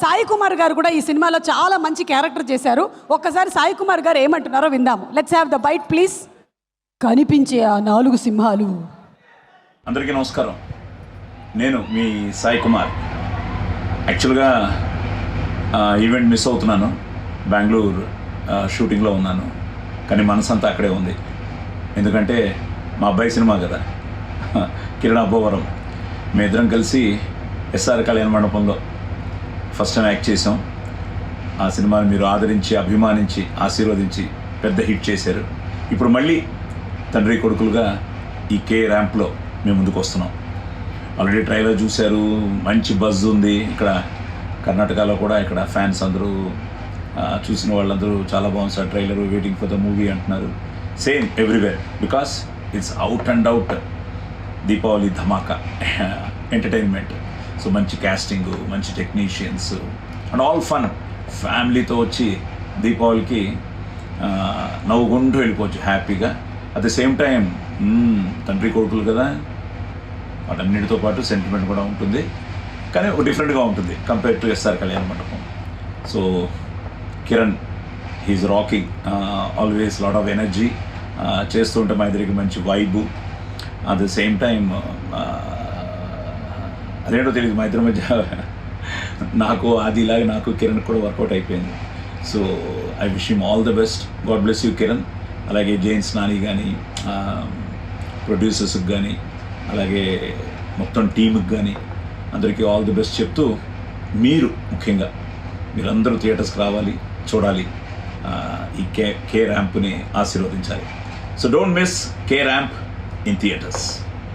సాయి కుమార్ గారు కూడా ఈ సినిమాలో చాలా మంచి క్యారెక్టర్ చేశారు. ఒక్కసారి సాయి కుమార్ గారు ఏమంటున్నారో విందాము. Let's have the bite please. కనిపించే ఆ 4 సింహాలు. అందరికీ నమస్కారం. నేను మీ సాయి కుమార్. యాక్చువల్గా ఈవెంట్ మిస్ అవుతున్నాను. బెంగళూరు షూటింగ్లో ఉన్నాను, కానీ మనసంతా అక్కడే ఉంది. ఎందుకంటే మా అబ్బాయి సినిమా కదా, కిరణ్ అబ్బోవరం. మేమిద్దరం కలిసి ఎస్ఆర్ కళ్యాణ మండపంలో ఫస్ట్ టైం యాక్ట్ చేసాం. ఆ సినిమాని మీరు ఆదరించి, అభిమానించి, ఆశీర్వదించి పెద్ద హిట్ చేశారు. ఇప్పుడు మళ్ళీ తండ్రి కొడుకులుగా ఈ కే ర్యాంప్లో మేము ముందుకు వస్తున్నాం. ఆల్రెడీ ట్రైలర్ చూశారు, మంచి బజ్ ఉంది. ఇక్కడ కర్ణాటకలో కూడా ఇక్కడ ఫ్యాన్స్ అందరూ చూసిన వాళ్ళందరూ చాలా బాగుంది sir trailer, waiting for the movie అంటున్నారు. Same everywhere, because it's out and out Deepavali dhamaka entertainment. So మంచి క్యాస్టింగ్, మంచి టెక్నీషియన్స్ అండ్ ఆల్ ఫన్. ఫ్యామిలీతో వచ్చి దీపావళికి నవ్వుకుంటూ వెళ్ళిపోవచ్చు హ్యాపీగా. అట్ ద సేమ్ టైం తండ్రి కొడుకులు కదా, వాటన్నిటితో పాటు సెంటిమెంట్ కూడా ఉంటుంది, కానీ ఒక డిఫరెంట్గా ఉంటుంది compare to SR Kalyana Mandapam. So Kiran he is rocking, always lot of energy. చేస్తుంటే మా ఇద్దరికి మంచి vibe. At the same time అదేంటో తెలియదు, మా ఇద్దరి మధ్య నాకు ఆదిలాగా నాకు కిరణ్ కూడా వర్కౌట్ అయిపోయింది. So I wish him all the best. God bless you Kiran. అలాగే జైన్స్ నాని కానీ, ప్రొడ్యూసర్స్కి కానీ, అలాగే మొత్తం టీమ్కి కానీ అందరికీ ఆల్ ది బెస్ట్ చెప్తూ, మీరు ముఖ్యంగా మీరందరూ థియేటర్స్కి రావాలి, చూడాలి, ఈ కే ర్యాంప్ని ఆశీర్వదించాలి. So don't miss K ramp in theatres.